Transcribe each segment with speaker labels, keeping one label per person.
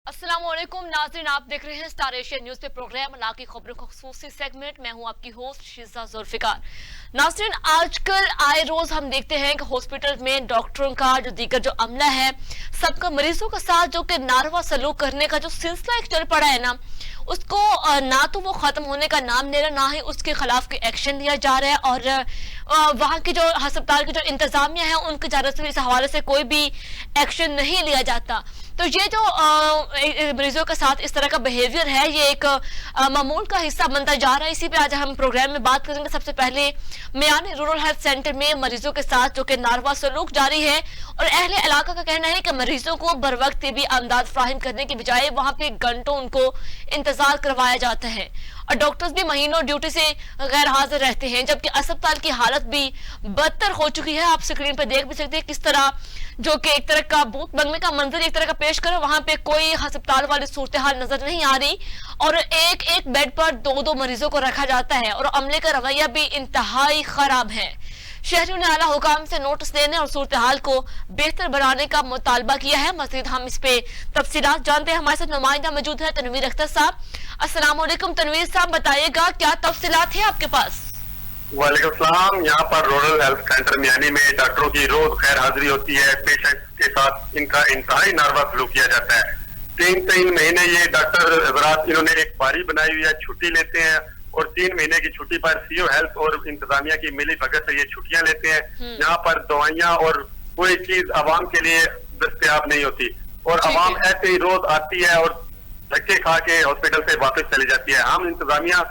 Speaker 1: अस्सलामुअलैकुम नाज़रीन, आप देख रहे हैं स्टार एशिया न्यूज पे प्रोग्राम ना की खबरों का खुसूसी सेगमेंट। मैं हूं आपकी होस्ट शिजा जुल्फिकार। नाज़रीन, आजकल आए रोज हम देखते हैं कि हॉस्पिटल में डॉक्टरों का जो दीगर जो अमला है, सबका मरीजों के साथ जो कि नारवा सलूक करने का जो सिलसिला एक चल पड़ा है ना, उसको ना तो वो खत्म होने का नाम ले रहा, ना ही उसके खिलाफ कोई एक्शन लिया जा रहा है। और वहां की जो अस्पताल की जो इंतजामिया है, उनके जानब से इस हवाले से कोई भी एक्शन नहीं लिया जाता। तो ये जो मरीजों के साथ इस तरह का बिहेवियर है, ये एक मामूल का हिस्सा बनता जा रहा है। इसी पे आज हम प्रोग्राम में बात करेंगे। सबसे पहले मियानी रूरल हेल्थ सेंटर में मरीजों के साथ जो कि नारवा सलूक जारी है, और अहले इलाका का कहना है कि मरीजों को बर वक्त भी अमदाद फ्राहम करने की बजाय वहां पे घंटों उनको इंतजार करवाया जाता है, और डॉक्टर्स भी महीनों ड्यूटी से गैर हाजिर रहते हैं, जबकि अस्पताल की हालत भी बदतर हो चुकी है। आप स्क्रीन पर देख भी सकते हैं किस तरह जो कि एक तरह का भूत बंगले का मंजर एक तरह का पेश करो, वहां पे कोई अस्पताल वाली सूरत हाल नजर नहीं आ रही, और एक एक बेड पर दो दो मरीजों को रखा जाता है, और अमले का रवैया भी इंतहाई खराब है। शहरियों ने आला हुकाम से नोटिस देने और सूरत हाल को बेहतर बनाने का मुतालबा किया है। मजीद हम इस पे तफसीलात जानते हैं। हमारे साथ नुमाइंदा मौजूद है तनवीर अख्तर साहब। अस्सलाम वालेकुम तनवीर साहब, बताइएगा क्या तफसीलात है आपके पास?
Speaker 2: वालेकुम सलाम। यहाँ पर रूरल हेल्थ सेंटर मियानी में डॉक्टरों की रोज खैर हाजिरी होती है। पेशेंट के साथ इनका इंतहाई नारवा सलूक किया जाता है। तीन महीने ये डॉक्टर हजरात इन्होंने एक पारी बनाई हुई है, छुट्टी लेते हैं, और 3 महीने की छुट्टी पर सीओ हेल्थ और इंतजामिया की मिली भगत से ये छुट्टियां लेते हैं। यहाँ पर दवाइयां और कोई चीज आवाम के लिए दस्तयाब नहीं होती, और आवाम ऐसे ही रोज आती है और धक्के खा के हॉस्पिटल से वापस चली जाती है। हम इंतजामिया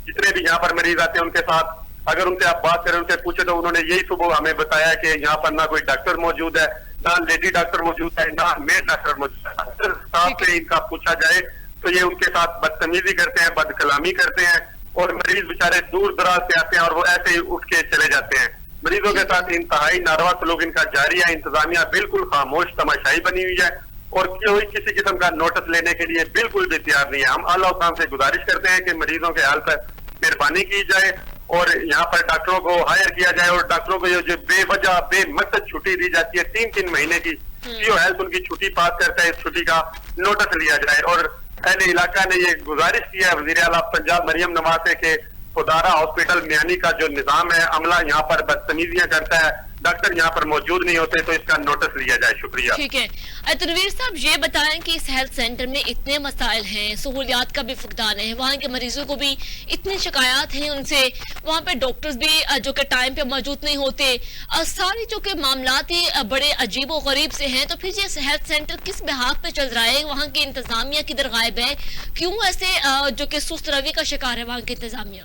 Speaker 2: जितने भी यहाँ पर मरीज आते हैं उनके साथ अगर उनसे आप बात करें, उनसे पूछे, तो उन्होंने यही सुबह हमें बताया कि यहाँ पर ना कोई डॉक्टर मौजूद है, ना लेडी डॉक्टर मौजूद है, ना मेड डॉक्टर मौजूद है। साहब से इनका पूछा जाए तो ये उनके साथ बदतमीजी करते हैं, बदकलामी करते हैं, और मरीज बेचारे दूर दराज से आते हैं और वो ऐसे ही उठ के चले जाते हैं। मरीजों के साथ इंतहाई नारवा सलूक इनका जारी है। इंतजामिया बिल्कुल खामोश तमाशाई बनी हुई है, और कोई किसी किस्म का नोटिस लेने के लिए बिल्कुल भी तैयार नहीं है। हम आला हुकाम से गुजारिश करते हैं कि मरीजों के हाल पर मेहरबानी की जाए, और यहाँ पर डॉक्टरों को हायर किया जाए, और डॉक्टरों को जो बेवजह बेमकसद छुट्टी दी जाती है 3-3 महीने की, सीओ हेल्थ उनकी छुट्टी पास करता है, इस छुट्टी का नोटिस लिया जाए। और अहले इलाका ने ये गुजारिश किया है वज़ीर आला पंजाब मरियम नवाज से कि खुदारा हॉस्पिटल मियानी का जो निजाम है, अमला यहाँ पर बदतमीजियां करता है, डॉक्टर यहाँ पर मौजूद नहीं होते, तो इसका नोटिस लिया जाए। शुक्रिया।
Speaker 1: ठीक है तनवीर साहब, ये बताएं कि इस हेल्थ सेंटर में इतने मसाइल हैं, सहूलियात का भी फुकदान है, वहाँ के मरीजों को भी इतनी शिकायत हैं उनसे, वहाँ पे डॉक्टर्स भी जो कि टाइम पे मौजूद नहीं होते, सारी जो कि मामलात ही बड़े अजीब व गरीब से हैं, तो फिर ये हेल्थ सेंटर किस बिहाफ पे चल रहा है? वहाँ की इंतजामिया किधर गायब है? क्यों ऐसे जो कि सुस्त रवि का शिकार है वहाँ की इंतजामिया?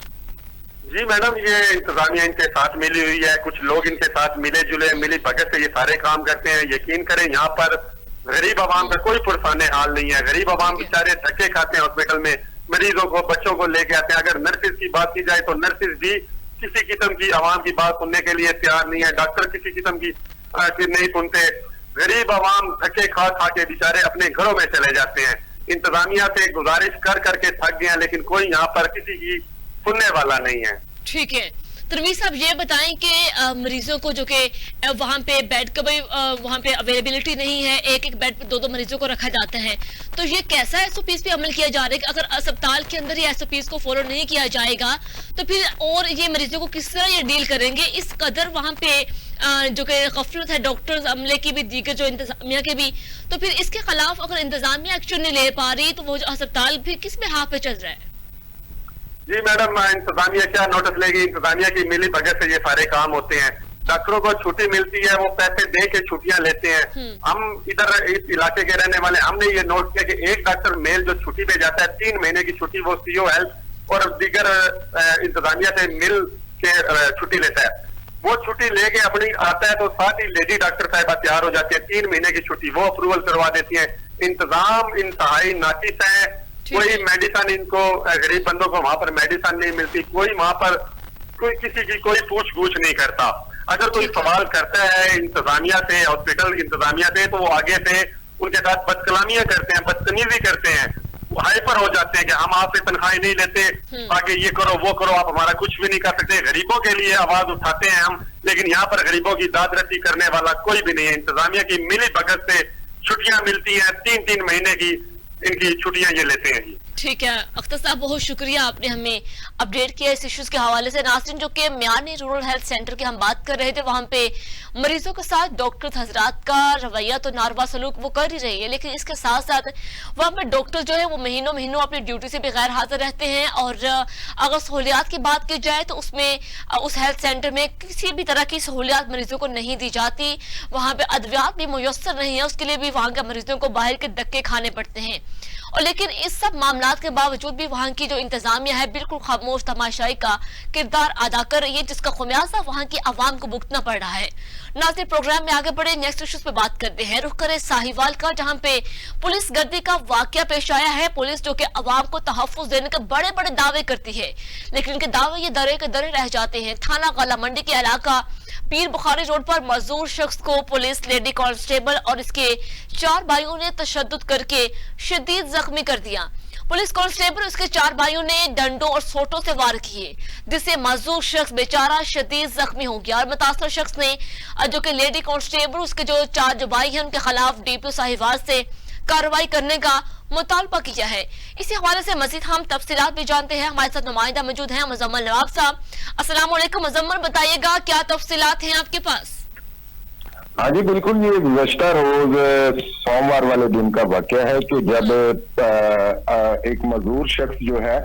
Speaker 2: जी मैडम, ये इंतजामिया इनके साथ मिली हुई है, कुछ लोग इनके साथ मिले जुले मिली भगत से ये सारे काम करते हैं। यकीन करें यहाँ पर गरीब आवाम का कोई पुरसाने हाल नहीं है। गरीब आवाम बेचारे धक्के खाते हैं हॉस्पिटल में, मरीजों को बच्चों को लेके आते हैं। अगर नर्सिस की बात की जाए तो नर्सिस भी किसी किस्म की आवाम की बात सुनने के लिए तैयार नहीं है, डॉक्टर किसी किस्म की नहीं सुनते। गरीब आवाम धक्के खा खा के बेचारे अपने घरों में चले जाते हैं। इंतजामिया से गुजारिश कर करके थक गए हैं, लेकिन कोई यहाँ पर किसी की सुनने वाला नहीं है।
Speaker 1: ठीक है तनवीर साहब, ये बताएं कि मरीजों को जो कि वहाँ पे बेड का भी वहाँ पे अवेलेबिलिटी नहीं है, एक एक बेड पे दो दो मरीजों को रखा जाता है, तो ये कैसा एसओपीज पे अमल किया जा रहा है कि अगर अस्पताल के अंदर ये एसओपीज को फॉलो नहीं किया जाएगा तो फिर और ये मरीजों को किस तरह ये डील करेंगे? इस कदर वहाँ पे जो कि गफलत है डॉक्टर्स अमले की भी, दीगर जो इंतजामिया के भी, तो फिर इसके खिलाफ अगर इंतजामिया एक्शन नहीं ले पा रही तो वो जो अस्पताल फिर किस बिहाफ पे चल रहा है?
Speaker 2: जी मैडम, इंतजामिया क्या नोटिस लेगी? इंतजामिया की मिली भगत से ये सारे काम होते हैं। डॉक्टरों को छुट्टी मिलती है, वो पैसे दे के छुट्टियां लेते हैं। हम इधर इस इलाके के रहने वाले, हमने ये नोट किया कि एक डॉक्टर मेल जो छुट्टी पे जाता है 3 महीने की छुट्टी, वो सीओ हेल्थ और दीगर इंतजामिया से मिल के छुट्टी लेता है। वो छुट्टी लेके अपनी आता है तो साथ ही लेडी डॉक्टर साहिबा तैयार हो जाती है, 3 महीने की छुट्टी वो अप्रूवल करवा देती है। इंतजाम इंतहाई नाकिस है, कोई मेडिसिन इनको गरीब बंदों को वहां पर मेडिसिन नहीं मिलती, कोई वहां पर कोई किसी की कोई पूछ गूछ नहीं करता। अगर कोई सवाल करता है इंतजामिया से, हॉस्पिटल इंतजामिया से, तो वो आगे से उनके साथ बदकलामियां करते हैं, बदतमीजी करते हैं, हाइपर हो जाते हैं कि हम आपसे तनख्वाही नहीं लेते, आगे ये करो वो करो, आप हमारा कुछ भी नहीं कर सकते। गरीबों के लिए आवाज उठाते हैं हम, लेकिन यहाँ पर गरीबों की दाद रसी करने वाला कोई भी नहीं है। इंतजामिया की मिली भगत से छुट्टियां मिलती हैं 3-3 महीने की, इनकी छुट्टियां ये लेते हैं जी।
Speaker 1: ठीक है अख्तर साहब, बहुत शुक्रिया, आपने हमें अपडेट किया इस इश्यूज के हवाले से। नाज़रीन, जो कि म्यानी रूरल हेल्थ सेंटर की हम बात कर रहे थे, वहां पे मरीजों के साथ डॉक्टर हजरात का रवैया तो नारवा सलूक वो कर ही रही है, लेकिन इसके साथ साथ वहां पे डॉक्टर जो है वो महीनों महीनों अपनी ड्यूटी से भी गैर हाजिर रहते हैं। और अगर सहूलियात की बात की जाए तो उसमें उस हेल्थ सेंटर में किसी भी तरह की सहूलियात मरीजों को नहीं दी जाती। वहां पे अद्वियात भी मुयस्सर नहीं है, उसके लिए भी वहां के मरीजों को बाहर के धक्के खाने पड़ते हैं। और लेकिन इस सब मामलात के बावजूद भी वहां की जो इंतजामिया है बिल्कुल खामोश तमाशाई का किरदार अदा कर रही है, जिसका खुमियाजा वहां की आवाम को भुगतना पड़ रहा है। नाज़रीन, प्रोग्राम में आगे बढ़े, नेक्स्ट इश्यूज पे बात करते हैं। रुख करें साहिवाल का, जहां पे पुलिस गर्दी का वाकया पेश आया है। पुलिस जो कि अवाम को तहफ्फुज देने के बड़े बड़े दावे करती है, लेकिन इनके दावे ये दरे के दरे रह जाते हैं। थाना गला मंडी के इलाका पीर बुखारी रोड पर मजदूर शख्स को पुलिस लेडी कांस्टेबल और इसके 4 भाइयों ने तशद्दुद करके शदीद जख्मी कर दिया। पुलिस कांस्टेबल उसके 4 भाइयों ने डंडों और सोटों से वार किए, जिससे मजदूर शख्स बेचारा शदीद जख्मी हो गया। और मुतासर शख्स ने जो कि लेडी कांस्टेबल उसके जो 4 भाई हैं उनके खिलाफ डीपीओ साहिवाल से कार्रवाई करने का मुतालबा किया है। इसी हवाले से मजीद हम तफसीलात भी जानते हैं। हमारे साथ नुमाइंदा मौजूद हैं मुजम्मल नवाब साहब। अस्सलाम वालेकुम मुजम्मल, बताइएगा क्या तफसीलात हैं आपके पास?
Speaker 3: हाँ जी बिल्कुल, ये गुज़श्ता रोज सोमवार वाले दिन का वाकया है कि जब एक मजदूर शख्स जो है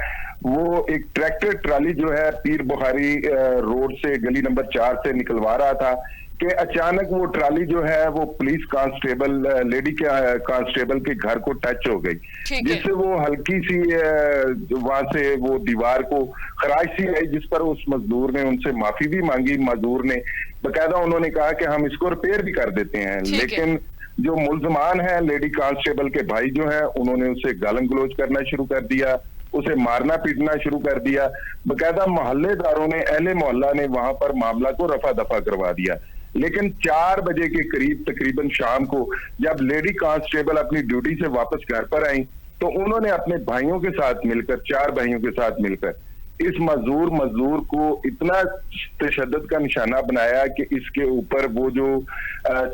Speaker 3: वो एक ट्रैक्टर ट्राली जो है पीर बुखारी रोड से गली नंबर 4 से निकलवा रहा था कि अचानक वो ट्राली जो है वो पुलिस कांस्टेबल लेडी कांस्टेबल के घर को टच हो गई, जिससे वो हल्की सी वहां से वो दीवार को खराश सी आई, जिस पर उस मजदूर ने उनसे माफी भी मांगी। मजदूर ने बकायदा उन्होंने कहा कि हम इसको रिपेयर भी कर देते हैं, लेकिन जो मुल्जमान है लेडी कांस्टेबल के भाई जो है उन्होंने उसे गालन गलोच करना शुरू कर दिया, उसे मारना पीटना शुरू कर दिया। बकायदा मोहल्लेदारों ने, अहले मोहल्ला ने वहां पर मामला को रफा दफा करवा दिया। लेकिन 4 बजे के करीब तकरीबन शाम को जब लेडी कांस्टेबल अपनी ड्यूटी से वापस घर पर आई तो उन्होंने अपने भाइयों के साथ मिलकर, 4 भाइयों के साथ मिलकर इस मजदूर को इतना तशद्दुद का निशाना बनाया कि इसके ऊपर वो जो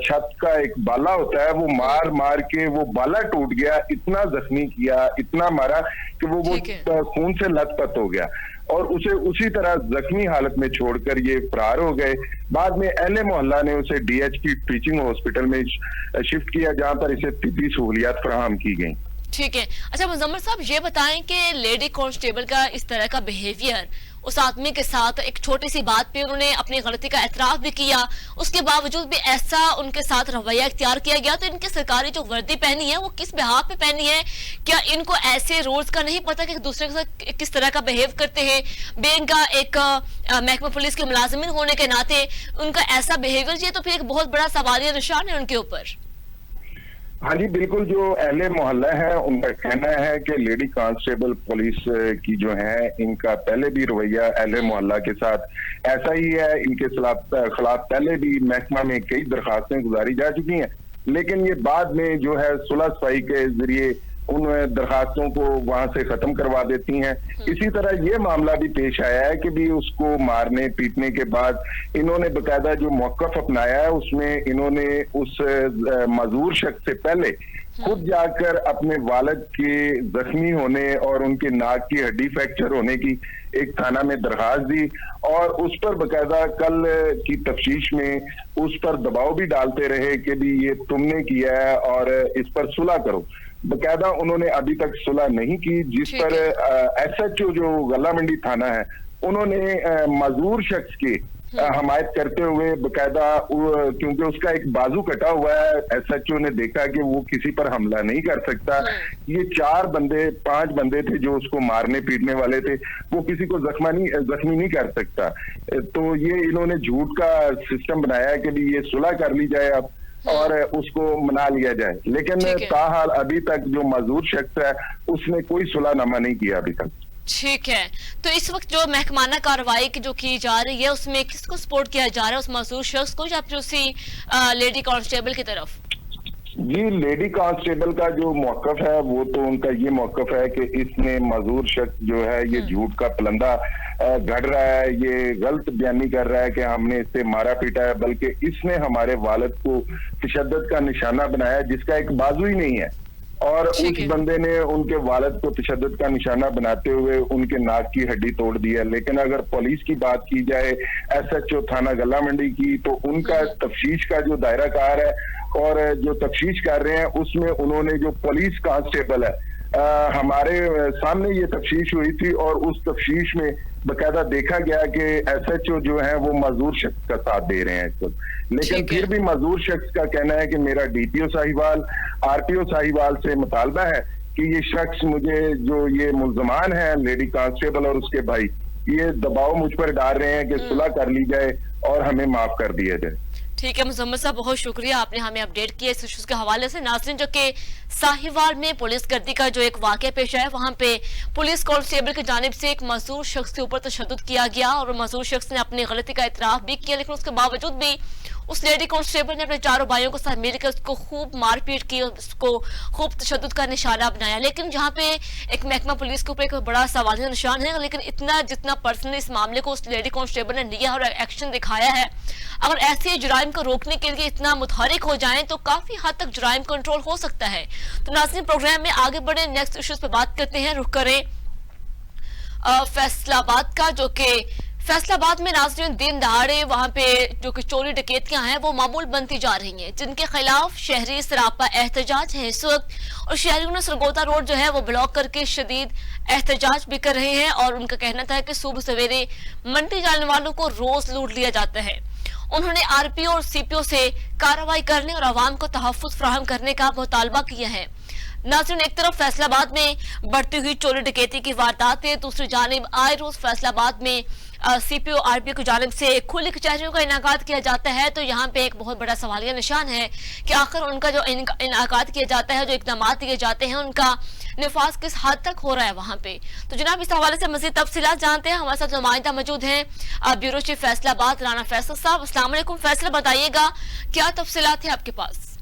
Speaker 3: छत का एक बाला होता है वो मार मार के वो बाला टूट गया, इतना जख्मी किया, इतना मारा कि वो खून से लथपथ हो गया और उसे उसी तरह जख्मी हालत में छोड़कर ये फरार हो गए। बाद में अहले मोहल्ला ने उसे डीएचपी टीचिंग हॉस्पिटल में शिफ्ट किया, जहां पर इसे तिब्बी सहूलियात फराहम की गई।
Speaker 1: ठीक है, अच्छा मुजम्मल साहब ये बताएं कि लेडी कांस्टेबल का इस तरह का बिहेवियर उस आदमी के साथ, एक छोटी सी बात पे उन्होंने अपनी गलती का एतराफ भी किया, उसके बावजूद भी ऐसा उनके साथ रवैया इख्तियार किया गया, तो इनकी सरकारी जो वर्दी पहनी है वो किस बिहाफ पे पहनी है? क्या इनको ऐसे रूल्स का नहीं पता कि दूसरे के साथ किस तरह का बिहेव करते हैं? बेन का एक महकमा पुलिस के मुलाजिमिन होने के नाते उनका ऐसा बिहेवियर, ये तो फिर एक बहुत बड़ा सवालिया निशान है उनके ऊपर।
Speaker 3: हाँ जी बिल्कुल, जो अहले मोहल्ला है उनका कहना है कि लेडी कांस्टेबल पुलिस की जो है इनका पहले भी रवैया अहले मोहल्ला के साथ ऐसा ही है। इनके खिलाफ पहले भी महकमा में कई दरखास्तें गुजारी जा चुकी हैं, लेकिन ये बाद में जो है सुलह सफाई के जरिए उन दरखास्तों को वहां से खत्म करवा देती हैं। इसी तरह ये मामला भी पेश आया है कि भी उसको मारने पीटने के बाद इन्होंने बकायदा जो मौकफ अपनाया है उसमें इन्होंने उस मजदूर शख्स से पहले खुद जाकर अपने वालिद के जख्मी होने और उनके नाक की हड्डी फ्रैक्चर होने की एक थाना में दरखास्त दी और उस पर बकायदा कल की तफ्तीश में उस पर दबाव भी डालते रहे कि भी ये तुमने किया है और इस पर सुलह करो। बकायदा उन्होंने अभी तक सुलह नहीं की, जिस पर एसएचओ जो गला मंडी थाना है उन्होंने मजदूर शख्स की हमायत करते हुए बकायदा, क्योंकि उसका एक बाजू कटा हुआ है, एसएचओ ने देखा कि वो किसी पर हमला नहीं कर सकता। ये 5 बंदे थे जो उसको मारने पीटने वाले थे, वो किसी को जख्मी नहीं कर सकता। तो ये इन्होंने झूठ का सिस्टम बनाया कि भी ये सुलह कर ली जाए अब और उसको मना लिया जाए, लेकिन ताहाल अभी तक जो मजदूर शख्स है उसने कोई सुलहनामा नहीं किया अभी तक।
Speaker 1: ठीक है, तो इस वक्त जो महकमाना कार्रवाई की जो की जा रही है उसमें किसको सपोर्ट किया जा रहा है, उस मजदूर शख्स को या फिर उसी लेडी कांस्टेबल की तरफ?
Speaker 3: जी, लेडी कांस्टेबल का जो मौकफ है वो तो उनका ये मौकफ है कि इसने मजदूर शख्स जो है ये झूठ का पलंदा गढ़ रहा है, ये गलत बयानी कर रहा है कि हमने इससे मारा पीटा है, बल्कि इसने हमारे वालिद को तशद्दुद का निशाना बनाया जिसका एक बाजू ही नहीं है और उस
Speaker 1: ठीक है।
Speaker 3: बंदे ने उनके वालिद को तशद्दुद का निशाना बनाते हुए उनके नाक की हड्डी तोड़ दी है। लेकिन अगर पुलिस की बात की जाए, SHO थाना गला मंडी की, तो उनका तफ्तीश का जो दायरा कार है और जो तफ्तीश कर रहे हैं उसमें उन्होंने जो पुलिस कांस्टेबल है, हमारे सामने ये तफ्तीश हुई थी और उस तफ्तीश में बकायदा देखा गया कि SHO जो है वो मजदूर शख्स का साथ दे रहे हैं इस वक्त। लेकिन
Speaker 1: ठीक है।
Speaker 3: फिर भी मजदूर शख्स का कहना है कि मेरा DPO साहिवाल, RTO साहिवाल से मुतालबा है कि ये शख्स मुझे, जो ये मुल्जमान है लेडी कांस्टेबल और उसके भाई, ये दबाव मुझ पर डाल रहे हैं कि सुलह कर ली जाए और हमें माफ कर दिया जाए।
Speaker 1: ठीक है मुजम्मिल साहब, बहुत शुक्रिया, आपने हमें अपडेट किया इस इश्यूज के हवाले से। नाज़रीन, जो कि साहिवाल में पुलिस गर्दी का जो एक वाकया पेश आया, वहां पे पुलिस कांस्टेबल की जानिब से एक मजदूर शख्स के ऊपर तशद्दुद किया गया और मजदूर शख्स ने अपनी गलती का इतराफ भी किया, लेकिन उसके बावजूद भी उस लेडी कांस्टेबल ने अपने चारों भाइयों के साथ मिलकर उसको खूब मारपीट की, उसको खूब तशद्दुद का निशाना बनाया। लेकिन जहाँ पे एक महकमा पुलिस के ऊपर एक बड़ा सवालिया निशान है, लेकिन इतना जितना पर्सनली इस मामले को उस लेडी कांस्टेबल ने लिया और एक्शन दिखाया है, अगर ऐसे जुराइम को रोकने के लिए इतना मुतहरिक हो जाएं तो काफी हद तक जुराइम कंट्रोल हो सकता है। तो नाज़रीन, प्रोग्राम में आगे बढ़े, नेक्स्ट इश्यूज पे बात करते हैं। रुक करें फैसलाबाद का, जो कि फैसलाबाद में नाज़रीन दिन दहाड़े वहां पे जो कि चोरी डकैतियां हैं वो मामूल बनती जा रही हैं, जिनके खिलाफ शहरी सरापा एहतजाज है इस वक्त, और शहरियों ने सरगोदा रोड जो है वो ब्लॉक करके शदीद एहतजाज भी कर रहे हैं। और उनका कहना था कि सुबह सवेरे मंडी जाने वालों को रोज लूट लिया जाता है। उन्होंने RPO और CPO से कार्रवाई करने और आवाम को तहफ्फुज फराहम करने का मुतालबा किया है। नाज़रीन, एक तरफ फैसलाबाद में बढ़ती हुई चोरी डकैती की वारदातें, दूसरी जानिब आए रोज फैसलाबाद में CPO RPO की जानिब से खुली कचहरियों का इनाकात किया जाता है। तो यहाँ पे एक बहुत बड़ा सवालिया निशान है कि आखिर उनका जो इनाकात किया जाता है, जो इक़दाम दिए जाते हैं, उनका निफाज किस हद तक हो रहा है वहाँ पे। तो जनाब, इस हवाले से मज़ीद तफसीलात जानते हैं। हमारे साथ नुमाइंदा मौजूद हैं ब्यूरो चीफ फैसलाबाद राना फैसल साहब। अस्सलाम वालेकुम फैसल, बताइएगा क्या तफसीलात है आपके पास?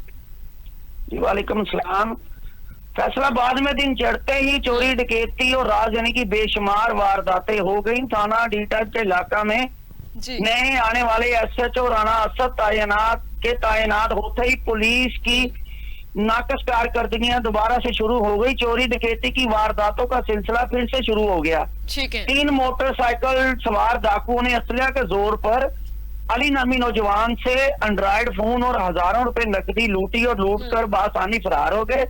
Speaker 4: वालेकुम सलाम। फैसलाबाद में दिन चढ़ते ही चोरी डकैती और राज यानी की बेशुमार वारदातें हो गई। थाना डीटा के इलाका में नए आने वाले SHO राना असद तैनात होते ही पुलिस की नाकस कारकर्दगियां दोबारा से शुरू हो गई। चोरी डकैती की वारदातों का सिलसिला फिर से शुरू हो गया।
Speaker 1: ठीक है।
Speaker 4: 3 मोटरसाइकिल सवार डाकुओं ने असलिया के जोर पर अली नामी नौजवान से एंड्रॉइड फोन और हजारों रुपए नकदी लूटी और लूट कर बासानी फरार हो गए।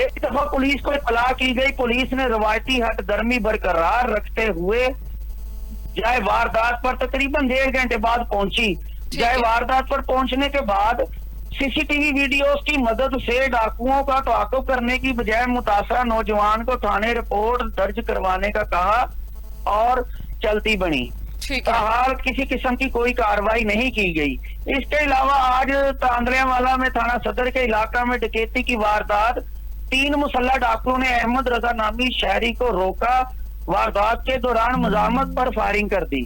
Speaker 4: एक दफा पुलिस को इत्तला की गई। पुलिस ने रवायती हट दर्मी बरकरार रखते हुए जाए वारदात पर तकरीबन 1.5 घंटे बाद पहुंची। जाए वारदात पर पहुंचने के बाद CCTV वीडियोस की मदद से डाकुओं का ताक़ुब करने की बजाय मुतासरा नौजवान को थाने रिपोर्ट दर्ज करवाने का कहा और चलती बनी। हाल किसी किस्म की कोई कार्रवाई नहीं की गई। इसके अलावा आज तांदलियावाला में थाना सदर के इलाका में डकैती की वारदात, 3 मुसल्ला डाकुओं ने अहमद रजा नामी शहरी को रोका। वारदात के दौरान मुजामत पर फायरिंग कर दी,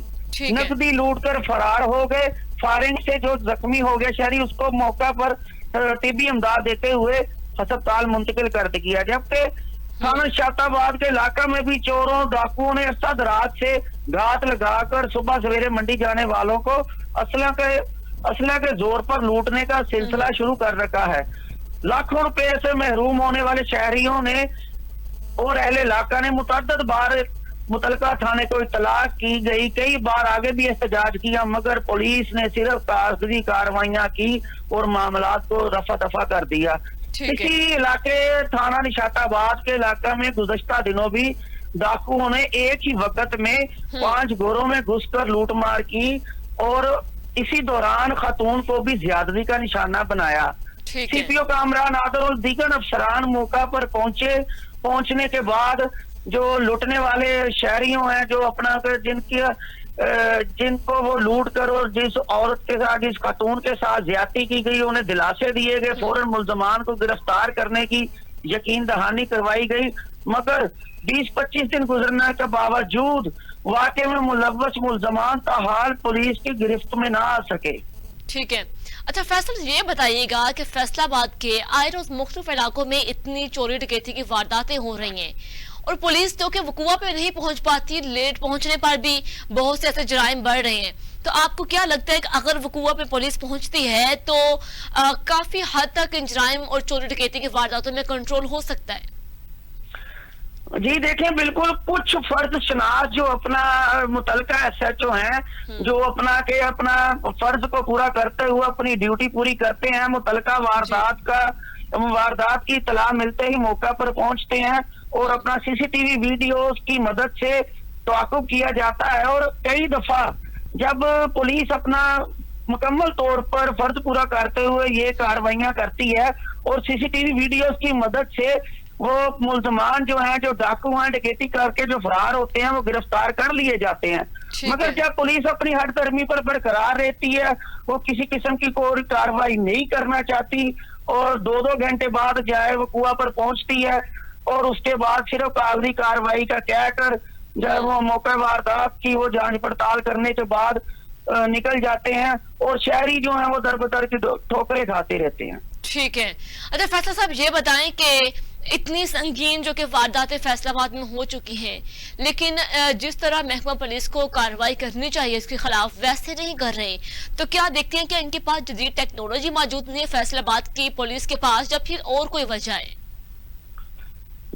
Speaker 4: नकदी लूट कर फरार हो गए। फायरिंग से जो जख्मी हो गया शहरी, उसको मौका पर तिब्बी इमदाद देते हुए अस्पताल मुंतकिल कर दिया। जबकि थाना शाताबाद के इलाका में भी चोरों डाकुओं ने अरसद रात से घात लगाकर सुबह सवेरे मंडी जाने वालों को असला के जोर पर लूटने का सिलसिला शुरू कर रखा है। लाखों रुपए से महरूम होने वाले शहरियों ने और अहले इलाका ने मुतअद्दिद बार मुतलका थाने को इत्तला की गई। कई बार आगे भी एहतजाज किया, मगर पुलिस ने सिर्फ कागजी कार्रवाइयां की और मामलात को रफा दफा कर दिया। इसी इलाके थाना निशाताबाद के इलाका में गुज़श्ता दिनों भी डाकुओं ने एक ही वक्त में 5 घरों में घुसकर लूटमार की और इसी दौरान खातून को भी ज्यादती का निशाना बनाया। CPO कामरान आदर और दीगर अफसरान मौका पर पहुंचने के बाद जो लूटने वाले शहरियों हैं, जो अपना जिनको वो लूट कर और जिस औरत के साथ, जिस खातून के साथ ज्यादती की गई, उन्हें दिलासे दिए गए। फौरन मुल्जमान को गिरफ्तार करने की यकीन दहानी करवाई गई, मगर 20-25 दिन गुजरने के बावजूद वाकई में मुलव्वस मुल्जमान ताहाल पुलिस की गिरफ्त में ना आ सके।
Speaker 1: ठीक है। अच्छा फैसल, ये बताइएगा कि फैसलाबाद के आए रोज मुख्तलिफ इलाकों में इतनी चोरी डकैती की वारदातें हो रही हैं और पुलिस जो कि वकुआ पे नहीं पहुंच पाती, लेट पहुंचने पर भी बहुत से ऐसे जराइम बढ़ रहे हैं। तो आपको क्या लगता है कि अगर वकुआ पे पुलिस पहुंचती है तो काफी हद तक इन जराइम और चोरी डकैती की वारदातों में कंट्रोल हो सकता है?
Speaker 4: जी देखें, बिल्कुल कुछ फर्ज शनास जो अपना मुतलका SHO हैं, जो अपना फर्ज को पूरा करते हुए अपनी ड्यूटी पूरी करते हैं, मुतलका वारदात की इत्तला मिलते ही मौका पर पहुंचते हैं और अपना CCTV वीडियोस की मदद से ताक़ुब किया जाता है। और कई दफा जब पुलिस अपना मुकम्मल तौर पर फर्ज पूरा करते हुए ये कार्रवाइयां करती है और CCTV वीडियोस की मदद से वो मुल्जमान जो हैं, जो डाकू हैं, डकैती करके जो फरार होते हैं, वो गिरफ्तार कर लिए जाते हैं। मगर जब पुलिस अपनी हर धर्मी पर बरकरार रहती है, वो किसी किस्म की कोई कार्रवाई नहीं करना चाहती और 2-2 घंटे बाद जाए वो कुआ पर पहुंचती है और उसके बाद सिर्फ कागजी कार्रवाई का कहकर जब वो मौके वारदात की वो जांच पड़ताल करने के बाद निकल जाते हैं और शहरी जो है वो दर-बदर की ठोकरें खाते रहते हैं।
Speaker 1: ठीक है। अच्छा फैसला साहब, ये बताएं कि इतनी संगीन जो कि वारदातें फैसलाबाद में हो चुकी हैं, लेकिन जिस तरह महकमा पुलिस को कार्रवाई करनी चाहिए इसके खिलाफ वैसे नहीं कर रहे, तो क्या देखते हैं कि इनके पास जदीद टेक्नोलॉजी मौजूद नहीं है फैसलाबाद की पुलिस के पास, या फिर और कोई वजह है?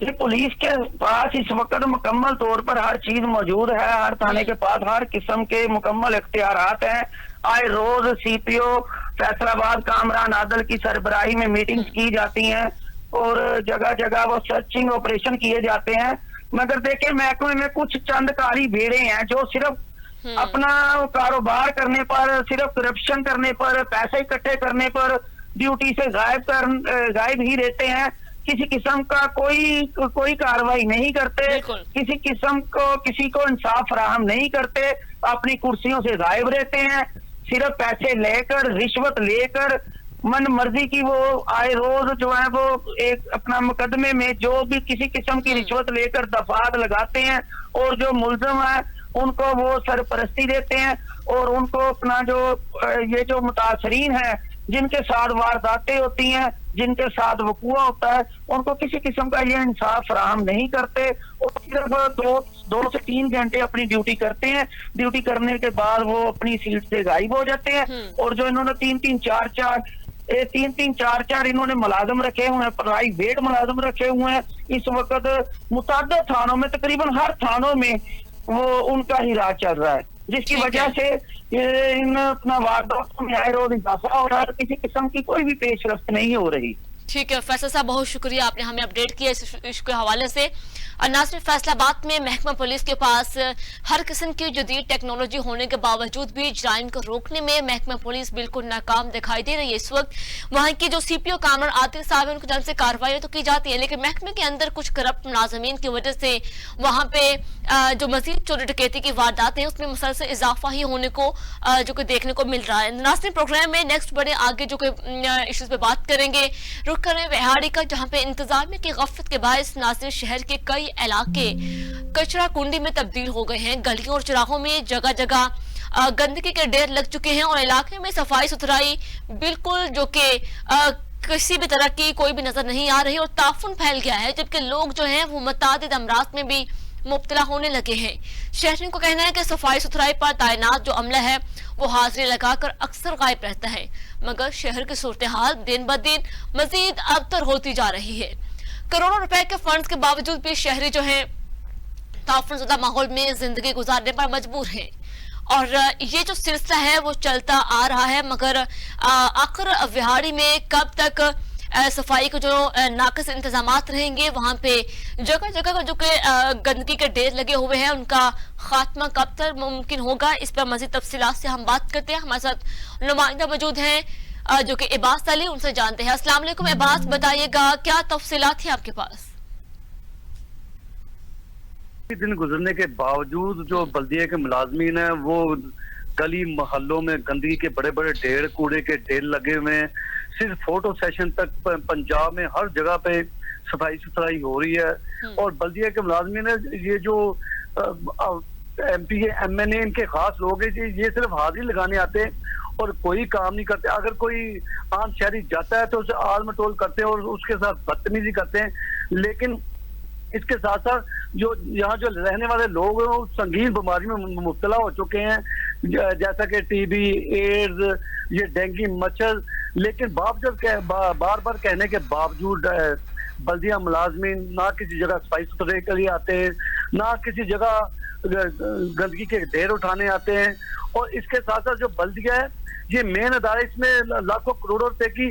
Speaker 4: ये पुलिस के पास इस वक्त मुकम्मल तौर पर हर चीज मौजूद है। हर थाने के पास हर किस्म के मुकम्मल इख्तियारात हैं। आए रोज CPO फैसलाबाद कामरान आदल की सरबराही में मीटिंग्स की जाती हैं और जगह जगह वो सर्चिंग ऑपरेशन किए जाते हैं। मगर देखें, महकमे में कुछ चंद काली भेड़े हैं जो सिर्फ अपना कारोबार करने पर, सिर्फ करप्शन करने पर, पैसे इकट्ठे करने पर ड्यूटी से गायब ही रहते हैं। किसी किस्म का कोई कार्रवाई नहीं करते, किसी को इंसाफ फराहम नहीं करते, अपनी कुर्सियों से गायब रहते हैं। सिर्फ पैसे लेकर, रिश्वत लेकर, मन मर्जी की वो आए रोज जो है वो एक अपना मुकदमे में जो भी किसी किस्म की रिश्वत लेकर दफात लगाते हैं और जो मुल्जिम है उनको वो सरपरस्ती देते हैं और उनको अपना जो ये जो मुतासरीन है, जिनके साथ वारदातें होती हैं, जिनके साथ वकुआ होता है, उनको किसी किस्म का ये इंसाफ फराहम नहीं करते और सिर्फ 2 से 3 घंटे अपनी ड्यूटी करते हैं। ड्यूटी करने के बाद वो अपनी सीट से गायब हो जाते हैं और जो इन्होंने 3-3, 4-4 इन्होंने मुलाजिम रखे हुए हैं, प्राइवेट मुलाजिम रखे हुए हैं। इस वक्त मुताद्दिद थानों में, तकरीबन हर थानों में वो उनका ही राज चल रहा है, जिसकी वजह से इन अपना वारदातों में आए रोज इजाफा हो रहा है। किसी किस्म की कोई भी पेशरफ्त नहीं हो रही।
Speaker 1: ठीक है फैसल साहब, बहुत शुक्रिया, आपने हमें अपडेट किया इस इश्यू के हवाले से। नाज़रीन, फैसलाबाद में महकमा पुलिस के पास हर किस्म की जदीद टेक्नोलॉजी होने के बावजूद भी जराइम को रोकने में महकमा पुलिस बिल्कुल नाकाम दिखाई दे रही है। इस वक्त वहाँ की जो CPO कामरान आदिल साहब है, उनकी तरफ से कार्रवाई तो की जाती है, लेकिन महकमे के अंदर कुछ करप्ट मुलाजमीन की वजह से वहाँ पे जो मजीद चोरी डकैती की वारदात है उसमें मुसलसल इजाफा ही होने को जो कि देखने को मिल रहा है। नाज़रीन, प्रोग्राम में नेक्स्ट बढ़े आगे जो कि इश्यूज पे बात करेंगे। रुख करें बिहाड़ी का, जहाँ पे इंतजामिया की गफलत के बायस नाज़रीन शहर के कई इलाके कचरा कुंडी में तब्दील हो गए हैं। गलियों और चौराहों में जगह जगह गंदगी के ढेर लग चुके हैं और इलाके में सफाई सुथराई बिल्कुल जो कि किसी भी तरह की कोई भी नजर नहीं आ रही और ताफुन फैल गया है, जबकि लोग जो हैं वो मुतादिद अमराज में भी मुब्तला होने लगे हैं। शहरियों को कहना है कि सफाई सुथराई पर तैनात जो अमला है वो हाजिरी लगाकर अक्सर गायब रहता है, मगर शहर की सूरत हाल दिन ब दिन मजीद अबतर होती जा रही है। करोड़ों रुपए के फंड्स के बावजूद भी शहरी जो है ताफुनज़दा माहौल में जिंदगी गुजारने पर मजबूर है और ये जो सिलसिला है वो चलता आ रहा है। मगर आखिर बिहाड़ी में कब तक सफाई के जो नाक़िस इंतजामात रहेंगे, वहाँ पे जगह जगह जो कि गंदगी के ढेर लगे हुए हैं, उनका खात्मा कब तक मुमकिन होगा, इस पर मज़ीद तफसीलात से हम बात करते हैं। हमारे साथ नुमाइंदा मौजूद हैं जो कि इबास अली, उनसे जानते हैं। अस्सलाम वालेकुम इबास, बताइएगा क्या तफसीलात है आपके पास?
Speaker 5: दिन गुजरने के बावजूद जो बल्दिया के मुलाजमीन है वो गली मोहल्लों में गंदगी के बड़े बड़े ढेर, कूड़े के ढेर लगे हुए हैं। सिर्फ फोटो सेशन तक पंजाब में हर जगह पे सफाई सुथराई हो रही है और बल्दिया के मुलाजमीन है, ये जो MP MNA इनके खास लोग हैं, ये सिर्फ हाजिरी लगाने आते हैं और कोई काम नहीं करते। अगर कोई आम शहरी जाता है तो उसे आल मटोल करते हैं और उसके साथ बदतमीजी करते हैं, लेकिन इसके साथ साथ जो यहाँ जो रहने वाले लोग हैं वो संगीन बीमारी में मुब्तला हो चुके हैं, जैसा कि टीबी, एड्स, ये डेंगू, मच्छर। लेकिन बार बार कहने के बावजूद बल्दिया मुलाजमीन ना किसी जगह सफाई सुथरे के लिए आते हैं, ना किसी जगह गंदगी के ढेर उठाने आते हैं। और इसके साथ साथ जो बल्दिया है ये मेन अदारा, इसमें लाखों करोड़ों रुपए की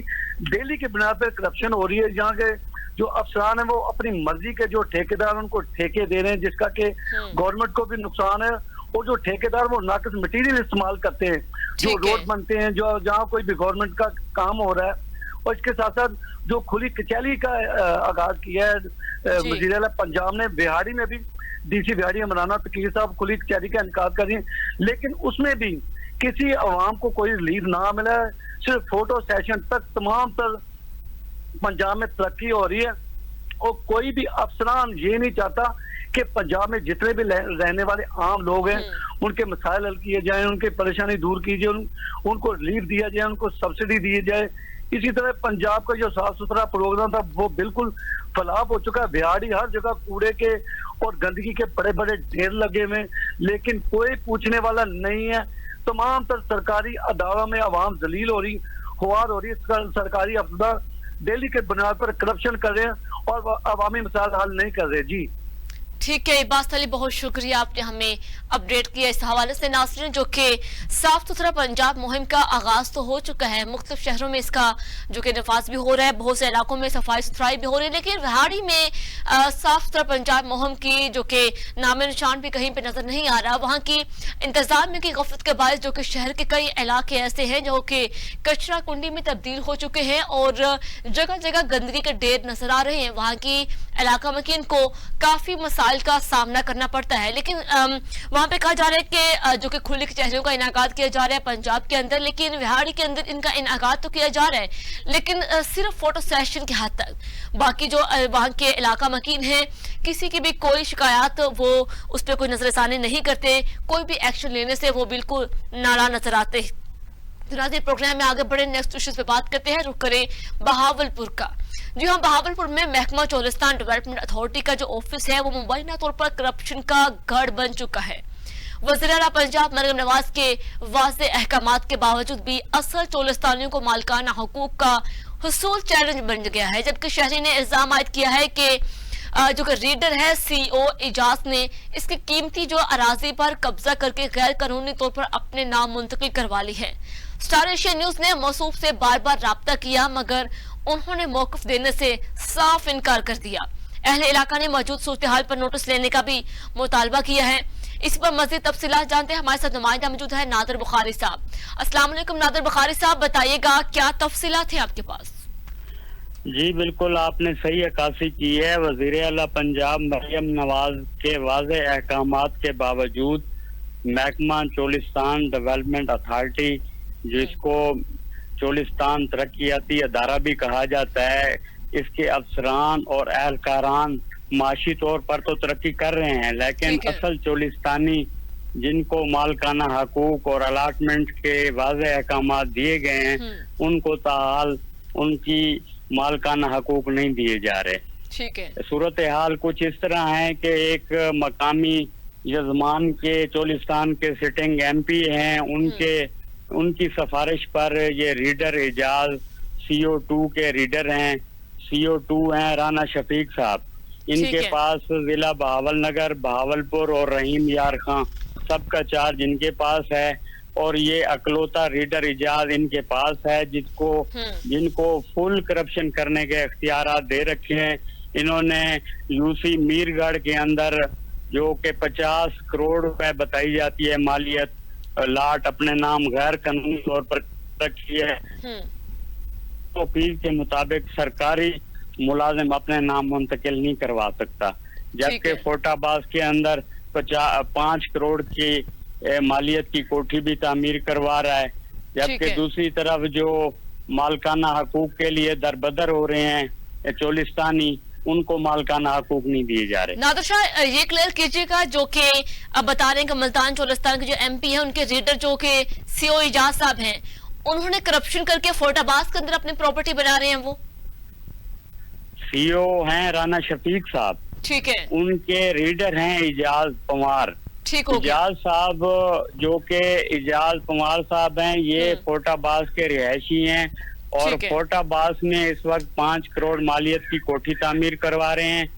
Speaker 5: डेली की बिना पर करप्शन हो रही है। यहाँ के जो अफसरान है वो अपनी मर्जी के जो ठेकेदार उनको ठेके दे रहे हैं, जिसका कि गवर्नमेंट को भी नुकसान है। और जो ठेकेदार वो नाकिस मटेरियल इस्तेमाल करते हैं, जो रोड बनते हैं, जो जहाँ कोई भी गवर्नमेंट का काम हो रहा है। और इसके साथ साथ जो खुली कचहरी का आगाज किया है वज़ीर आला पंजाब ने, बिहारी में भी डीसी बिहारी इमरान तकीर साहब खुली कचहरी का इनकार कर रही है, लेकिन उसमें भी किसी अवाम को कोई रिलीफ ना मिला है। सिर्फ फोटो सेशन तक तमाम तर पंजाब में तरक्की हो रही है। और कोई भी अफसरान ये नहीं चाहता कि पंजाब में जितने भी रहने वाले आम लोग हैं उनके मसाइल हल किए जाए, उनकी परेशानी दूर की जाए, उनको रिलीफ दिया जाए, उनको सब्सिडी दी जाए। इसी तरह पंजाब का जो साफ सुथरा प्रोग्राम था वो बिल्कुल फलाप हो चुका है। बिहारी हर जगह कूड़े के और गंदगी के बड़े बड़े ढेर लगे हुए, लेकिन कोई पूछने वाला नहीं है। तमाम तर सरकारी अदारों में आवाम जलील हो रही, खुआर हो रही है। सरकारी अफसर डेली के बुनियाद पर करप्शन कर रहे हैं और अवामी मसाइल हल नहीं कर रहे। जी
Speaker 1: ठीक है इब्बास अली, बहुत शुक्रिया आपने हमें अपडेट किया इस हवाले से। नाज़रीन, जो कि साफ सुथरा पंजाब मुहिम का आगाज तो हो चुका है, मुख्तलिफ शहरों में इसका जो कि नफाज भी हो रहा है, बहुत से इलाकों में सफाई सुथराई भी हो रही है, लेकिन रिहाड़ी में साफ सुथरा पंजाब मुहिम की जो कि नाम निशान भी कहीं पे नजर नहीं आ रहा। वहाँ की इंतजामिया की गफलत के बायस जो कि शहर के कई इलाके ऐसे हैं जो कि कचरा कुंडी में तब्दील हो चुके हैं और जगह जगह गंदगी के ढेर नजर आ रहे हैं। वहाँ की इलाका मकीन को काफी मसाइल का सामना करना पड़ता है। लेकिन वहां पे कहा जा रहा है कि जो कि खुली कचहरियों का इनाकात किया जा रहा है पंजाब के अंदर, लेकिन बिहाड़ी के अंदर इनका इनाकात तो किया जा रहा है, लेकिन सिर्फ फोटो सेशन के हद तक। बाकी जो वहां के इलाका मकीन है, किसी की भी कोई शिकायत वो उस पर कोई नजरसानी नहीं करते, कोई भी एक्शन लेने से वो बिल्कुल नाराज नजर आते। तो प्रोग्राम में आगे बढ़े, नेक्स्ट इश्यूज पे बात करते हैं। रुक करें बहावलपुर का। जी हाँ, बहावलपुर में महकमा चोलिस्तान डेवलपमेंट अथॉरिटी का जो ऑफिस है वो मुबैना तौर पर करप्शन का गढ़ बन चुका है। वज़ीर आला पंजाब मरियम नवाज के वाज़ेह अहकामात के बावजूद भी असल चोलिस्तानियों को मालिकाना हुकूक का हुसूल चैलेंज बन गया है, जबकि शहरी ने इल्जाम आयद किया है कि जो कि रीडर है सीओ इजाज ने इसकी कीमती जो अराजी पर कब्जा करके गैर कानूनी तौर पर अपने नाम मुंतकिल करवा ली है। स्टार एशिया न्यूज ने मौसूफ से बार बार राब्ता किया, मगर उन्होंने मौकफ देने से साफ इनकार कर दिया। अहले इलाका ने मौजूद सूरत हाल पर नोटिस लेने का भी मुतालबा किया है। इस पर मजीद तफसीलात जानते हैं, हमारे साथ नुमाइंदा मौजूद है नादिर बुखारी साहब। अस्सलाम वालेकुम नादिर बुखारी साहब, बताइएगा क्या तफसीलात हैं आपके पास?
Speaker 6: जी बिल्कुल, आपने सही अक्कासी की है। वज़ीर आला पंजाब मरियम नवाज के वाज़ेह अहकामात के बावजूद महकमा चोलिस्तान डेवलपमेंट अथॉरिटी, जिसको चोलिस्तान तरक्याती अदारा भी कहा जाता है, इसके अफसरान और एहलकारान माशी तौर पर तो तरक्की कर रहे हैं, लेकिन असल चोलिस्तानी जिनको मालकाना हकूक और अलाटमेंट के वाज़ेह अहकामात दिए गए हैं उनको ताहाल उनकी मालकाना हकूक नहीं दिए जा रहे।
Speaker 1: ठीक है,
Speaker 6: सूरत हाल कुछ इस तरह है कि एक मकामी यजमान के चोलिस्तान के सिटिंग एमपी हैं, उनकी सिफारिश पर ये रीडर एजाज CO2 के रीडर हैं। CO2 हैं राना शफीक साहब, इनके पास जिला बहावलनगर, बहावलपुर और रहीम यार खां सबका चार्ज इनके पास है, और ये अकलौता रीडर इजाज इनके पास है जिनको फुल करप्शन करने के इख्तियारात दे रखे हैं। इन्होंने यूसी मीरगढ़ के अंदर जो कि 50 करोड़ रुपए बताई जाती है मालियत, लाट अपने नाम गैर कानूनी तौर पर रखी है। तो फीस के मुताबिक सरकारी मुलाजिम अपने नाम मुंतकिल नहीं करवा सकता, जबकि फोटाबाज के अंदर 5 करोड़ की मालियत की कोठी भी तामीर करवा रहा है, जबकि दूसरी तरफ जो मालकाना हकूक के लिए दरबदर हो रहे हैं चोलिस्तानी, उनको मालकाना हकूक नहीं दिए जा रहे।
Speaker 1: नादिर शाह, ये क्लियर कीजिएगा, जो कि अब बता रहे हैं कि मुल्तान चोलिस्तान के जो MP हैं उनके रीडर जो कि CO इजाज साहब हैं, उन्होंने करप्शन करके फोटाबाज के अंदर अपनी प्रॉपर्टी बना रहे हैं। वो
Speaker 6: CO हैं राना शफीक साहब।
Speaker 1: ठीक है,
Speaker 6: उनके रीडर हैं इजाज पंवार।
Speaker 1: ठीक हो गया।
Speaker 6: इजाज साहब, जो कि इजाज पंवार साहब हैं, ये फोटाबाज के रिहायशी हैं और
Speaker 1: ठीक है।
Speaker 6: फोटाबाज में इस वक्त 5 करोड़ मालियत की कोठी तामीर करवा रहे हैं।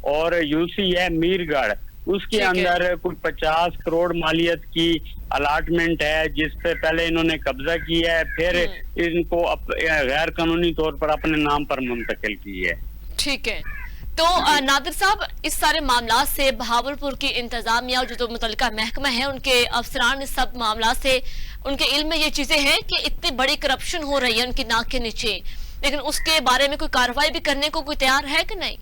Speaker 6: और यूसी है मीरगढ़, उसके
Speaker 1: ठीक है।
Speaker 6: अंदर कुछ 50 करोड़ मालियत की अलाटमेंट है, जिस पे पहले इन्होंने कब्जा किया है, फिर इनको गैर कानूनी तौर पर अपने नाम पर मुंतकिल की है।
Speaker 1: ठीक है, तो नादिर साहब, इस सारे मामला से बहावलपुर की इंतजामिया और जो मुतल्लिका महकमा है, उनके अफसरान, इस सब मामला से उनके इल्म में ये चीजें हैं कि इतनी बड़ी करप्शन हो रही है उनकी नाक के नीचे, लेकिन उसके बारे में कोई कार्रवाई भी करने को कोई तैयार है कि नहीं?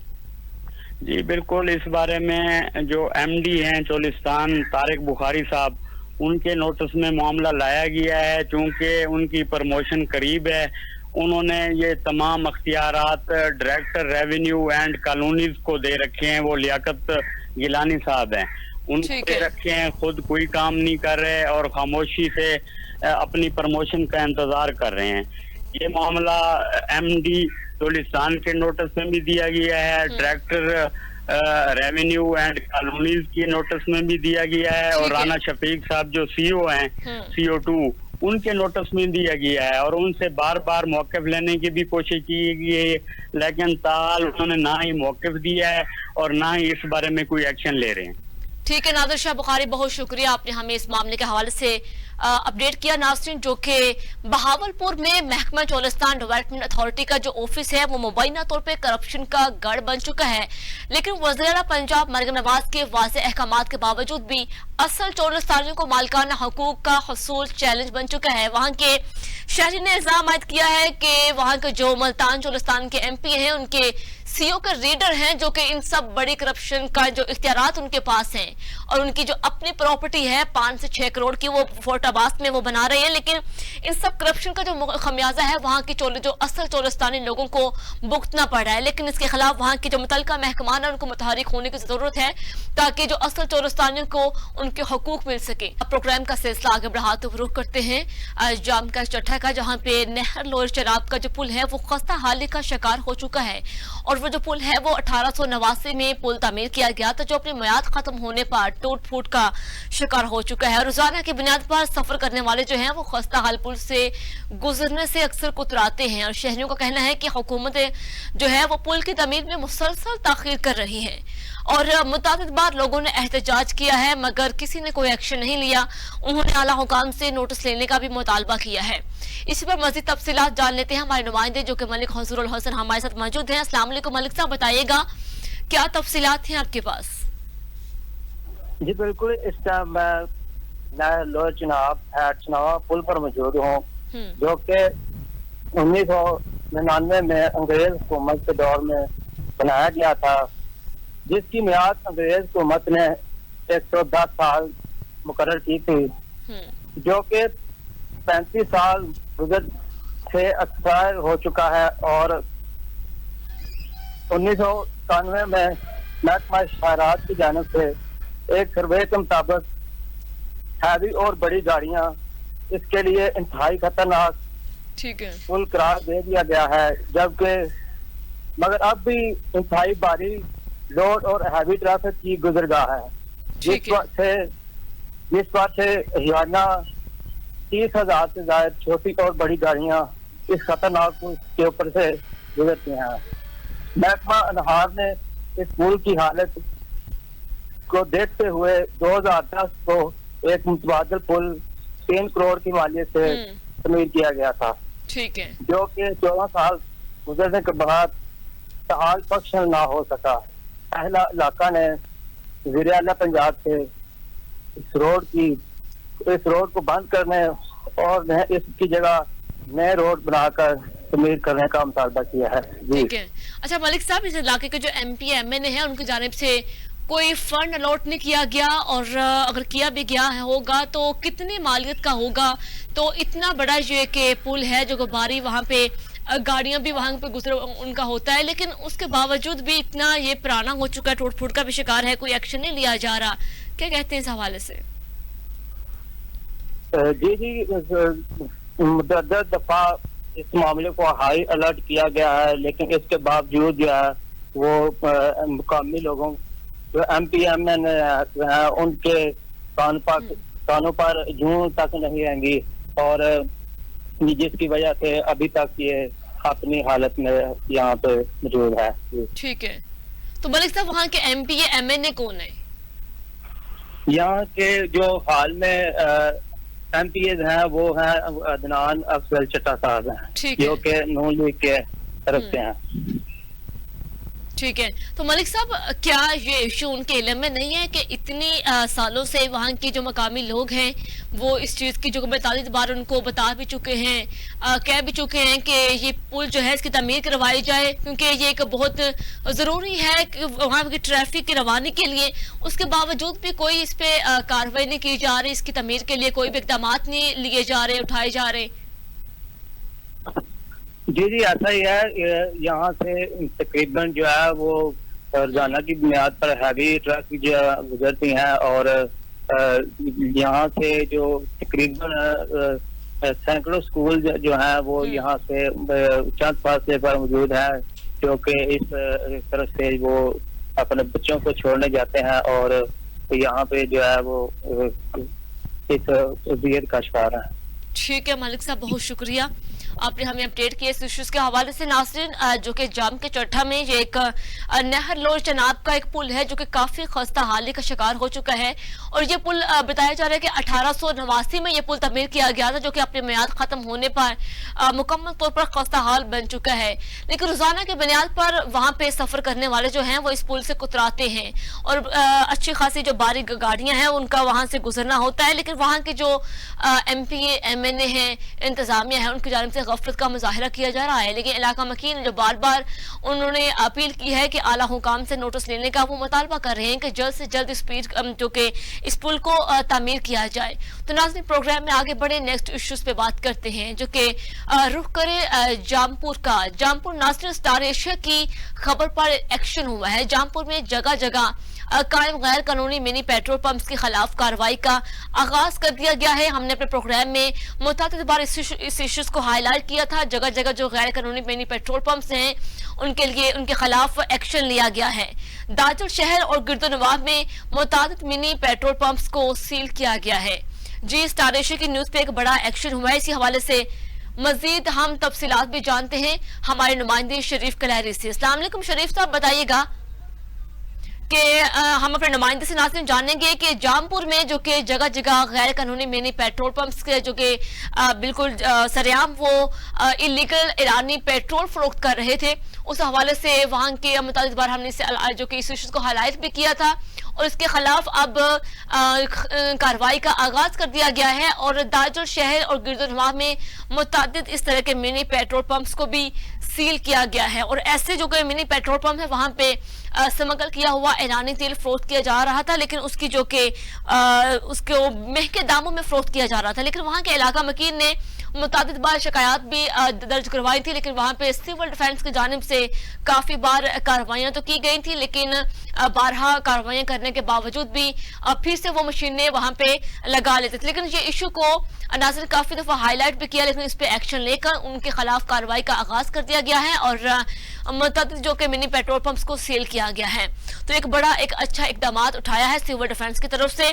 Speaker 6: जी बिल्कुल, इस बारे में जो एमडी हैं चोलिस्तान तारिक बुखारी साहब, उनके नोटिस में मामला लाया गया है। चूंकि उनकी प्रमोशन करीब है, उन्होंने ये तमाम अख्तियारात डायरेक्टर रेवेन्यू एंड कॉलोनीज को दे रखे हैं। वो लियाकत गिलानी साहब हैं, उनको दे रखे हैं। खुद कोई काम नहीं कर रहे और खामोशी से अपनी प्रमोशन का इंतजार कर रहे हैं। ये मामला एमडी चोलिस्तान के नोटिस में भी दिया गया है, डायरेक्टर रेवेन्यू एंड कॉलोनीज की नोटिस में भी दिया गया है, और राना शफीक साहब जो सीओ हैं, CO2, उनके नोटिस में दिया गया है। और उनसे बार बार मौक़िफ़ लेने की भी कोशिश की गई है, लेकिन ताल उन्होंने ना ही मौक़िफ़ दिया है और ना ही इस बारे में कोई एक्शन ले रहे हैं।
Speaker 1: ठीक है नादिर शाह बुखारी, बहुत शुक्रिया, आपने हमें इस मामले के हवाले से अपडेट किया। नाज़रीन, जो कि बहावलपुर में महकमा चोलिस्तान डेवलपमेंट अथॉरिटी का जो ऑफिस है वो मुबैना तौर पे करप्शन का गढ़ बन चुका है, लेकिन वज़ीर-ए-आला पंजाब मरियम नवाज के वाज़ेह अहकामात के बावजूद भी असल चोलिस्तानियों को मालिकाना हकूक का हसूल चैलेंज बन चुका है। वहाँ के शहरी ने इल्जाम आयद किया है कि वहाँ के जो मुल्तान चोलिस्तान के MP हैं, उनके CO के रीडर हैं, जो कि इन सब बड़ी करप्शन का जो इख्तियारात उनके पास हैं, और उनकी जो अपनी प्रॉपर्टी है 5 से 6 करोड़ की, वो फोर्टाबास में वो बना रहे हैं। लेकिन इन सब करप्शन का जो खमियाजा है वहाँ की जो असल चोलिस्तानी लोगों को भुगतना पड़ रहा है, लेकिन इसके खिलाफ वहाँ की जो मुतल्लिका महकमान है उनको मुतहरिक होने की जरूरत है, ताकि जो असल चोलिस्तानियों को उनके हकूक मिल सके। अब प्रोग्राम का सिलसिला आगे बढ़ाते हुए रुख करते हैं जाम का चट्टा का, जहाँ पे नहर लोअर चराब का जो पुल है वो खस्ता हाली का शिकार हो चुका है, और वो जो पुल है वो 1889 में पुल तामीर किया गया था, जो अपनी मियाद खत्म होने पर टूट फूट का शिकार हो चुका है। रोजाना की बुनियाद पर सफर करने वाले जो हैं वो खस्ता हाल पुल से गुजरने से अक्सर कुतराते हैं, और शहरियों का कहना है कि हुकूमत जो है वो पुल की तमीर में मुसलसल ताखीर कर रही है, और मुताबिद बार लोगों ने एहतजाज किया है मगर किसी ने कोई एक्शन नहीं लिया। उन्होंने आला हुकाम से नोटिस लेने का भी मुतालबा किया है। इसी पर मजीद तफसीलात जान लेते हैं। हमारे नुमाइंदे जो कि मलिक हजरुल हसन हमारे साथ मौजूद हैं। अस्सलाम वालेकुम मलिक साहब, बताइएगा क्या तफसीलात हैं आपके पास?
Speaker 4: जी बिल्कुल, इस टाइम मैं लोअर चनावा पुल पर मौजूद हूँ, जो कि 1999 में अंग्रेज हुकूमत के दौर में बनाया गया था, जिसकी मियाद अंग्रेज हुकूमत ने 110 साल मुकर्रर की थी, जो कि 35 साल गुजर से एक्सपायर हो चुका है। और 1991 में महकमा शहरात की जानिब से एक सर्वे के मुताबिक हैवी और बड़ी गाड़ियां इसके लिए इंतहाई खतरनाक पुल करार दे दिया गया है, जबकि मगर अब भी इंतहाई भारी लोड और हैवी ट्रैफिक की गुजरगाह है, जिस पर से हरियाणा 30,000 से ज्यादा छोटी और बड़ी गाड़ियां इस खतरनाक पुल के ऊपर से गुजरती हैं। महकमा अनहार ने इस पुल की हालत को देखते हुए 2010 को एक मुतबादल पुल 3 करोड़ की मालियत से तमीर किया गया था,
Speaker 1: ठीक है,
Speaker 4: जो कि 14 साल गुजरने के बाद हाल फंक्शन ना हो सका। पहला इलाका ने वज़ीर-ए-आला पंजाब से इस रोड को बंद करने और इसकी जगह नए रोड बनाकर तमीर करने का मुतालबा किया है।
Speaker 1: ठीक है। अच्छा मलिक साहब, इस इलाके के जो MP MNA है उनकी जानिब से कोई फंड अलॉट नहीं किया गया, और अगर किया भी गया होगा तो कितनी मालियत का होगा? तो इतना बड़ा ये कि पुल है जो बारी वहाँ पे गाड़ियां भी वहां पे गुजर उनका होता है, लेकिन उसके बावजूद भी इतना ये पुराना हो चुका है, टूट फूट का भी शिकार है, कोई एक्शन नहीं लिया जा रहा। क्या कहते हैं इस हवाले से?
Speaker 4: जी मुतअद्दिद दफा इस मामले को हाई अलर्ट किया गया है, लेकिन इसके बावजूद जो है वो मुकामी लोगों जो MPMN हैं उनके कानों पर जूं तक नहीं आएंगी, और जिसकी वजह से अभी तक ये अपनी हालत में यहाँ पे मौजूद है।
Speaker 1: ठीक है, तो मलिक साहब वहाँ के MPA-MNA कौन है?
Speaker 4: यहाँ के जो हाल में MPA हैं वो हैं अदनान अफजल चट्टा साहब हैं, जो कि नून लीग के तरफ से हैं।
Speaker 1: ठीक है, तो मलिक साहब क्या ये इशू उनके इल्म में नहीं है कि इतनी सालों से वहाँ के जो मकामी लोग हैं वो इस चीज़ की जो 45 बार उनको बता भी चुके हैं, कह भी चुके हैं कि ये पुल जो है इसकी तमीर करवाई जाए, क्योंकि ये एक बहुत ज़रूरी है कि वहाँ की ट्रैफिक की रवानी के लिए। उसके बावजूद भी कोई इस पे कार्रवाई नहीं की जा रही, इसकी तमीर के लिए कोई भी इकदाम नहीं लिए जा रहे, उठाए जा रहे।
Speaker 4: जी जी, ऐसा ही है। यहाँ से तकरीबन जो है वो रोजाना की बुनियाद पर हैवी ट्रक गुजरती हैं, और यहाँ से जो तकरीबन सैकड़ों स्कूल जो हैं वो यहाँ से चंद फासले पर मौजूद हैं, जो कि इस तरफ से वो अपने बच्चों को छोड़ने जाते हैं, और यहाँ पे जो है वो इस अजियत का शिकार है।
Speaker 1: ठीक है मलिक साहब, बहुत शुक्रिया, आपने हमें अपडेट किया इस इश्यूज के हवाले से। नाज़रीन, जो कि जाम के चट्टा में ये एक नहर लोर चनाब का एक पुल है जो कि काफी खस्ता हाली का शिकार हो चुका है, और ये पुल बताया जा रहा है कि 1889 में ये पुल तमीर किया गया था, जो कि अपनी मियाद खत्म होने पर मुकम्मल तौर पर खस्ता हाल बन चुका है। लेकिन रोजाना के बुनियाद पर वहाँ पे सफर करने वाले जो हैं वो इस पुल से कुतराते हैं, और अच्छी खासी जो बारीक गाड़ियां हैं उनका वहां से गुजरना होता है। लेकिन वहाँ के जो MPA-MNA हैं, इंतजामिया है, उनकी जानिब से गफलत का मुजाहिरा किया जा रहा है। लेकिन इलाका मकीन जो बार बार उन्होंने अपील की है कि आला हुकाम से नोटिस लेने का वो मुतालबा कर रहे हैं कि जल्द से जल्द स्पीड जो कि इस पुल को तामीर किया जाए। तो नाज़रीन, प्रोग्राम में आगे बढ़े, नेक्स्ट इश्यूज पे बात करते हैं, जो कि रुख करे जामपुर का। जामपुर नाज़रीन, स्टार एशिया की खबर पर एक्शन हुआ है। जामपुर में जगह जगह कायम गैर कानूनी मिनी पेट्रोल पंप्स के खिलाफ कार्रवाई का आगाज कर दिया गया है। हमने अपने प्रोग्राम में मुतअद्दिद बार इस इश्यूज को हाईलाइट किया था। जगह जगह जो गैर कानूनी मिनी पेट्रोल पंप्स हैं उनके लिए उनके खिलाफ एक्शन लिया गया है। दाजुल शहर और गिरदोनवाब में मुतअद्दिद मिनी पेट्रोल पंप्स को सील किया गया है। जी, स्टार एशिया की न्यूज पे एक बड़ा एक्शन हुआ है। इसी हवाले से मजीद हम तफसीलात भी जानते हैं हमारे नुमाइंदे शरीफ कलहरी से। अस्सलाम वालेकुम शरीफ साहब, बताइएगा कि हम अपने नुमाइंदे से नाज़रीन जानेंगे कि जामपुर में जो कि जगह जगह गैर कानूनी मिनी पेट्रोल पंप्स के जो कि बिल्कुल सरेआम वो इलीगल ईरानी पेट्रोल फरोख्त कर रहे थे, उस हवाले से वहाँ के मुताबिक बार हमने जो कि इस इशू को हाईलाइट भी किया था, और इसके खिलाफ अब कार्रवाई का आगाज कर दिया गया है। और दाजुल शहर और गिरदोनवाब में मुतअद्दिद इस तरह के मिनी पेट्रोल पंप्स को भी सील किया गया है, और ऐसे जो कि मिनी पेट्रोल पंप है वहां पे स्मगल किया हुआ ईरानी तेल फरोख्त किया जा रहा था, लेकिन उसकी जो कि उसको महंगे दामों में फरोख्त किया जा रहा था। लेकिन वहां के इलाका मकीन ने मुतअद्दिद बार शिकायत भी दर्ज करवाई थी, लेकिन वहां पे सिविल डिफेंस की जानिब से काफी बार कार्रवाइयां तो की गई थी, लेकिन बारहा कार्रवाइयां करने के बावजूद भी फिर से वो मशीनें वहां पे लगा लेते थे। लेकिन ये इशू को नाज़रीन काफी दफा हाईलाइट भी किया, लेकिन इस पे एक्शन लेकर उनके खिलाफ कार्रवाई का आगाज कर दिया गया है, और मुतअद्दिद जो कि मिनी पेट्रोल पंप्स को सील किया गया है। तो एक बड़ा एक अच्छा इकदाम उठाया है सिविल डिफेंस की तरफ से।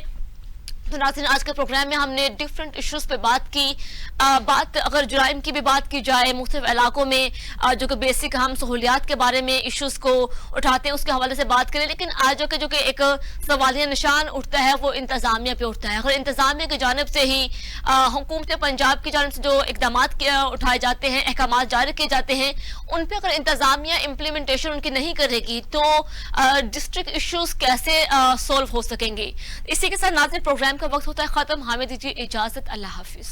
Speaker 1: तो नाज़रीन, आज के प्रोग्राम में हमने डिफरेंट इश्यूज पे बात की। अगर जुराइम की भी बात की जाए, मुख्तलिफ इलाकों में जो कि बेसिक हम सहूलियात के बारे में इश्यूज को उठाते हैं उसके हवाले से बात करें, लेकिन आज जो कि एक सवालिया निशान उठता है वो इंतजामिया पे उठता है। अगर इंतजामिया की जानिब से ही हुकूमत पंजाब की जानिब से जो इकदाम उठाए जाते हैं, अहकाम जारी किए जाते हैं, उन पर अगर इंतजामिया इम्प्लीमेंटेशन उनकी नहीं करेगी तो डिस्ट्रिक्ट इश्यूज कैसे सोल्व हो सकेंगे। इसी के साथ नाज़रीन, प्रोग्राम का वक्त होता है खत्म। हमें दीजिए इजाजत, अल्लाह हाफिज।